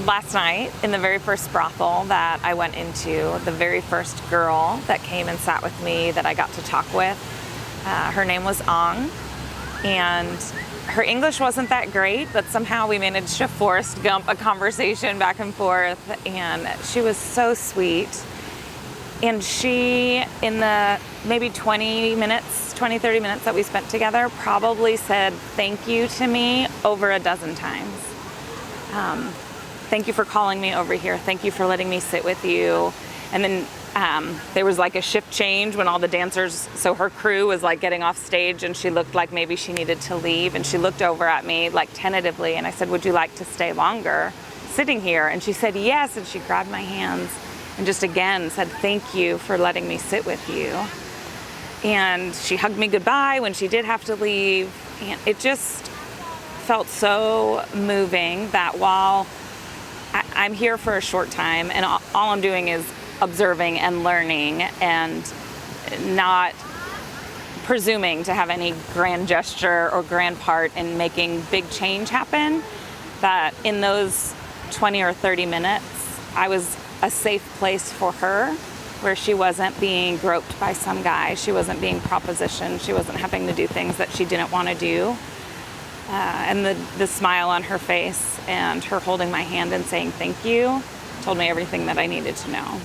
last night, in the very first brothel that I went into, the very first girl that came and sat with me that I got to talk with, her name was Ong, and her English wasn't that great, but somehow we managed to Forrest Gump a conversation back and forth, and she was so sweet. And she, in the maybe 30 minutes that we spent together, probably said thank you to me over a dozen times. Thank you for calling me over here. Thank you for letting me sit with you. And then there was like a shift change when all the dancers, so her crew was like getting off stage, and she looked like maybe she needed to leave, and she looked over at me like tentatively, and I said, would you like to stay longer sitting here? And she said yes, and she grabbed my hands and just again said thank you for letting me sit with you. And she hugged me goodbye when she did have to leave, and it just felt so moving that while I'm here for a short time and all I'm doing is observing and learning and not presuming to have any grand gesture or grand part in making big change happen, that in those 20 or 30 minutes, I was a safe place for her, where she wasn't being groped by some guy, she wasn't being propositioned, she wasn't having to do things that she didn't want to do. And the smile on her face and her holding my hand and saying thank you told me everything that I needed to know.